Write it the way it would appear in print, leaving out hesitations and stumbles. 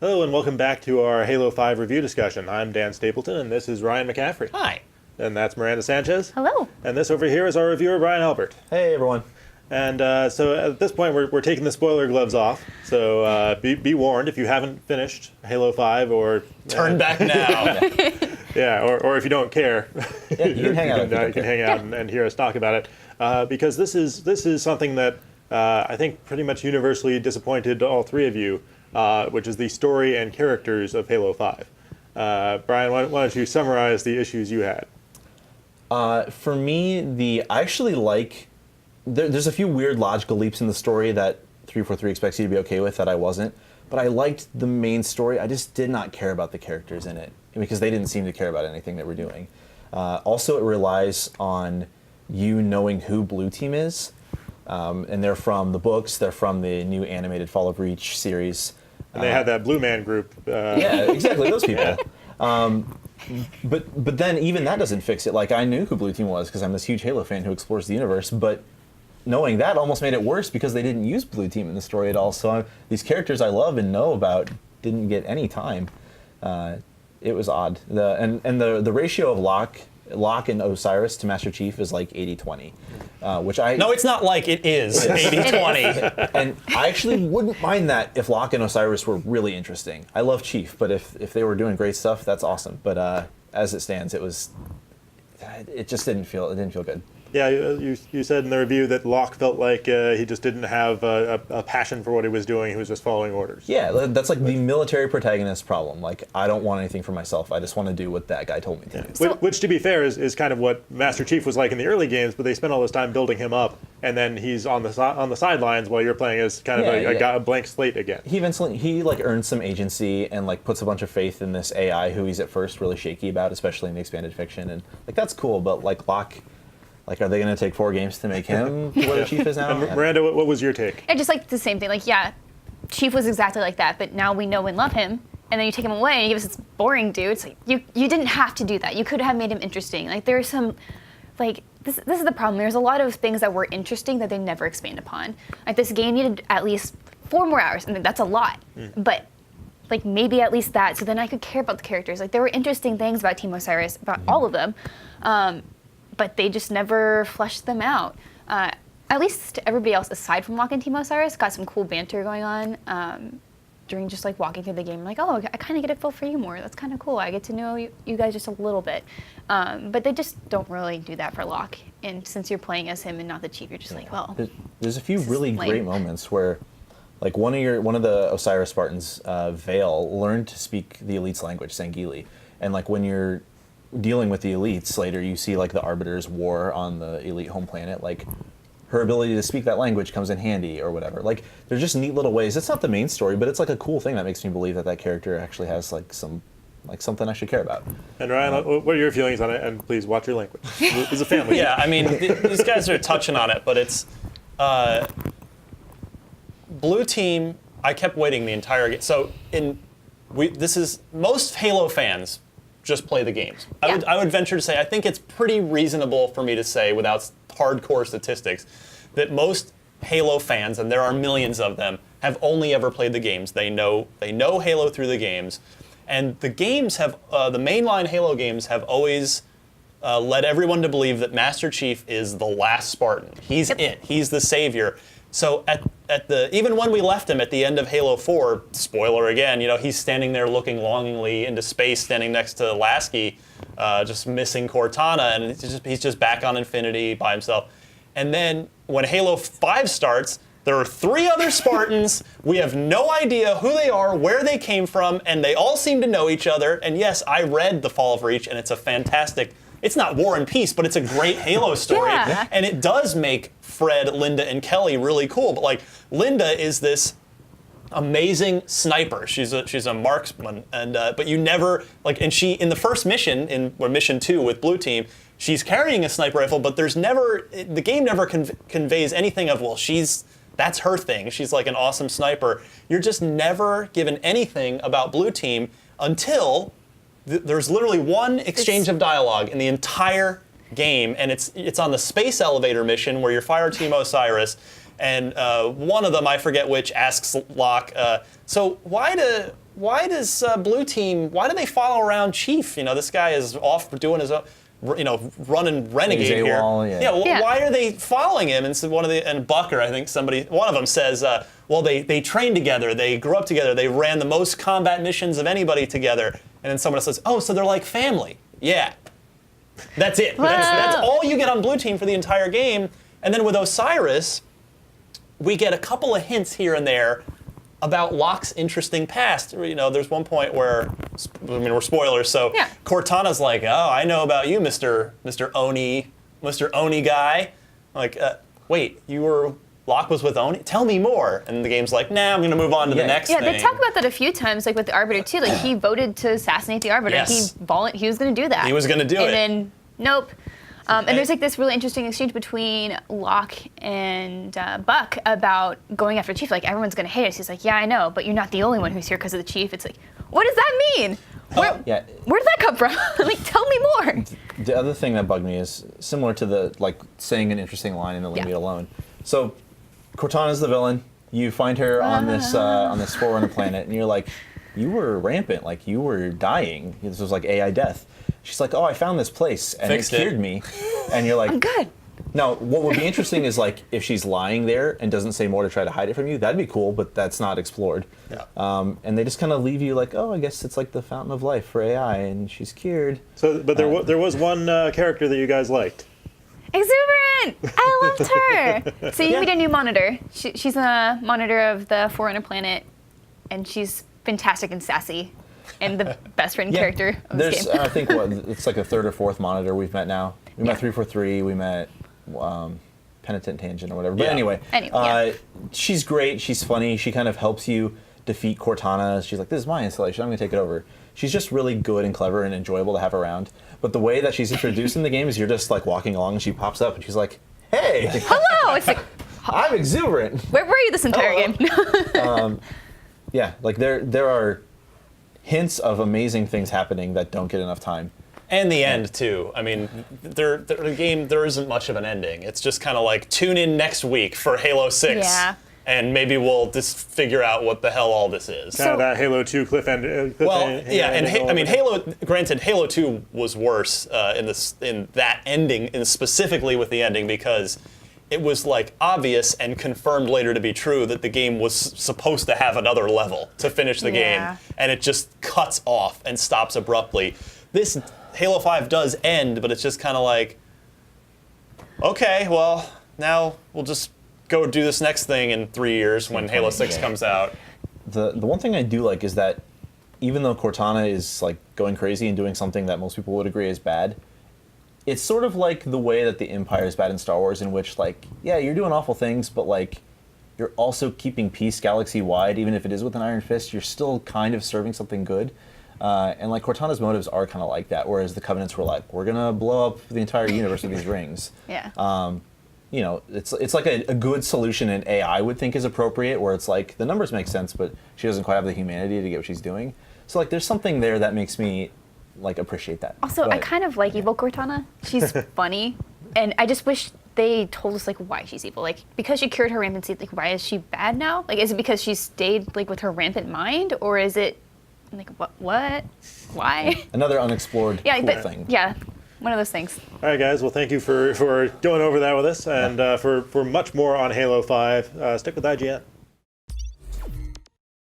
Hello and welcome back to our Halo 5 review discussion. I'm Dan Stapleton and this is Ryan McCaffrey. Hi. And that's Miranda Sanchez. Hello. And this over here is our reviewer, Brian Albert. Hey, everyone. And so at this point, we're taking the spoiler gloves off. So be warned if you haven't finished Halo 5 or... Turn back now. Yeah, or if you don't care, Yeah, you can hang out. you can hang out and hear us talk about it. Because this is something that I think pretty much universally disappointed all three of you, which is the story and characters of Halo 5. Brian, why don't you summarize the issues you had? For me, I actually like... There's a few weird logical leaps in the story that 343 expects you to be okay with that I wasn't. But I liked the main story. I just did not care about the characters in it because they didn't seem to care about anything that we're doing. Also, it relies on you knowing who Blue Team is. And they're from the books. They're from the new animated Fall of Reach series. And they had that Blue Man group. Yeah, exactly, those people. But then even that doesn't fix it. Like, I knew who Blue Team was because I'm this huge Halo fan who explores the universe, but knowing that almost made it worse because they didn't use Blue Team in the story at all. So these characters I love and know about didn't get any time. It was odd. The ratio of Locke and Osiris to Master Chief is like 80-20, which I... No, it's not like it is 80-20. And I actually wouldn't mind that if Locke and Osiris were really interesting. I love Chief, but if they were doing great stuff, that's awesome. But as it stands, it just didn't feel good. Yeah, you said in the review that Locke felt like he just didn't have a passion for what he was doing. He was just following orders. Yeah, that's like the military protagonist problem. Like, I don't want anything for myself. I just want to do what that guy told me to do. Which, to be fair, is kind of what Master Chief was like in the early games, but they spent all this time building him up, and then he's on the sidelines while you're playing as kind of a blank slate again. He eventually earns some agency and like puts a bunch of faith in this AI who he's at first really shaky about, especially in the expanded fiction, and like that's cool. But like Locke. Like, are they going to take 4 games to make him what the Chief is now? And Miranda, what was your take? I just like the same thing. Like, yeah, Chief was exactly like that, but now we know and love him, and then you take him away and you give us this boring dude. It's like, you didn't have to do that. You could have made him interesting. Like, there's some, like, this is the problem. There's a lot of things that were interesting that they never expand upon. Like, this game needed at least 4 more hours, and that's a lot. But, like, maybe at least that, so then I could care about the characters. Like, there were interesting things about Team Osiris, about all of them. But they just never fleshed them out. At least everybody else, aside from Locke and Team Osiris, got some cool banter going on during just like walking through the game. Like, oh, I kind of get a feel for you more. That's kind of cool. I get to know you guys just a little bit. But they just don't really do that for Locke. And since you're playing as him and not the Chief, you're just like, well. There's a few really great moments where, like one of the Osiris Spartans, Vale, learned to speak the Elite's language, Sangheili, and like when you're dealing with the elites later, you see like the Arbiter's war on the elite home planet, like her ability to speak that language comes in handy or whatever. Like, there's just neat little ways. It's not the main story, but it's like a cool thing that makes me believe that character actually has like something I should care about. And Ryan, what are your feelings on it? And please watch your language. It's a family. Yeah, I mean, these guys are touching on it, but it's Blue Team. I kept waiting the entire game. So most Halo fans just play the games. Yeah. I would venture to say, I think it's pretty reasonable for me to say, without hardcore statistics, that most Halo fans, and there are millions of them, have only ever played the games. They know Halo through the games, and the games have the mainline Halo games have always led everyone to believe that Master Chief is the last Spartan. He's it. He's the savior. So even when we left him at the end of Halo 4, spoiler again, he's standing there looking longingly into space, standing next to Lasky, just missing Cortana, and he's just back on Infinity by himself. And then when Halo 5 starts, there are 3 other Spartans. We have no idea who they are, where they came from, and they all seem to know each other. And yes, I read The Fall of Reach, and it's a fantastic... It's not War and Peace, but it's a great Halo story. Yeah. And it does make Fred, Linda, and Kelly really cool. But like, Linda is this amazing sniper. She's a marksman, and but you never and she in the first mission mission 2 with Blue Team, she's carrying a sniper rifle, but the game never conveys anything of that's her thing. She's like an awesome sniper. You're just never given anything about Blue Team until there's literally one exchange of dialogue in the entire game, and it's on the space elevator mission where you're Fire Team Osiris, and one of them, I forget which, asks Locke, so why why does Blue Team, why do they follow around Chief? You know, this guy is off doing his own, you know, running renegade He's here. AWOL, yeah. Yeah. Why are they following him? And so and Bucker, I think one of them says, well, they trained together, they grew up together, they ran the most combat missions of anybody together. And then someone else says, oh, so they're like family. Yeah. That's it. That's all you get on Blue Team for the entire game. And then with Osiris, we get a couple of hints here and there about Locke's interesting past. You know, there's one point where, I mean, we're spoilers, so Yeah. Cortana's like, oh, I know about you, Mr. Oni guy. Like, wait, Locke was with Oni? Tell me more. And the game's like, nah, I'm going to move on to the next Yeah, thing. they talk about that a few times, like with the Arbiter too. Like he voted to assassinate the Arbiter. Yes. He was going to do that. He was gonna do it. And then, nope. And there's like this really interesting exchange between Locke and Buck about going after Chief. Like everyone's going to hate us. He's like, yeah, I know, but you're not the only one who's here because of the Chief. It's like, what does that mean? Where did that come from? Like, tell me more. The other thing that bugged me is similar to the like saying an interesting line and then leave me alone. So Cortana's the villain. You find her on this Forerunner planet, and you're like, you were rampant, like you were dying. This was like AI death. She's like, oh, I found this place, and it cured me. And you're like, I'm good. Now, what would be interesting is like if she's lying there and doesn't say more to try to hide it from you. That'd be cool, but that's not explored. Yeah. And they just kind of leave you like, oh, I guess it's like the fountain of life for AI, and she's cured. So, but there was one character that you guys liked. Exuberant! I loved her. So you meet a new monitor. She's a monitor of the Forerunner planet, and she's fantastic and sassy, and the best friend character of this game. I think it's like the third or fourth monitor we've met now. We met 343. We met Penitent Tangent or whatever. But anyway, she's great. She's funny. She kind of helps you defeat Cortana. She's like, this is my installation. I'm going to take it over. She's just really good and clever and enjoyable to have around. But the way that she's introduced in the game is you're just like walking along and she pops up and she's like, hey, Hello! It's like, I'm Exuberant. where were you this entire game? Yeah, like there are hints of amazing things happening that don't get enough time. And the end too. I mean, the game, there isn't much of an ending. It's just kind of like, tune in next week for Halo 6. Yeah. And maybe we'll just figure out what the hell all this is. Kind of that Halo 2 cliffhanger. Well, yeah, and I mean, Granted, Halo 2 was worse in that ending, and specifically with the ending, because it was like obvious and confirmed later to be true that the game was supposed to have another level to finish the game, and it just cuts off and stops abruptly. This Halo 5 does end, but it's just kind of like, okay, well, now we'll just go do this next thing in 3 years when Halo 6 comes out. The one thing I do like is that even though Cortana is like going crazy and doing something that most people would agree is bad, it's sort of like the way that the Empire is bad in Star Wars, in which like, yeah, you're doing awful things, but like you're also keeping peace galaxy-wide. Even if it is with an iron fist, you're still kind of serving something good. And like Cortana's motives are kind of like that, whereas the Covenants were like, we're gonna blow up the entire universe with these rings. Yeah. You know, it's like a good solution an AI would think is appropriate, where it's like the numbers make sense, but she doesn't quite have the humanity to get what she's doing. So like, there's something there that makes me like appreciate that. Also, I kind of like evil Cortana. She's funny, and I just wish they told us like why she's evil. Like because she cured her rampancy, like why is she bad now? Like is it because she stayed like with her rampant mind, or is it like what? Why? Another unexplored cool thing. Yeah. One of those things. All right, guys. Well, thank you for going over that with us, and for much more on Halo 5, stick with IGN.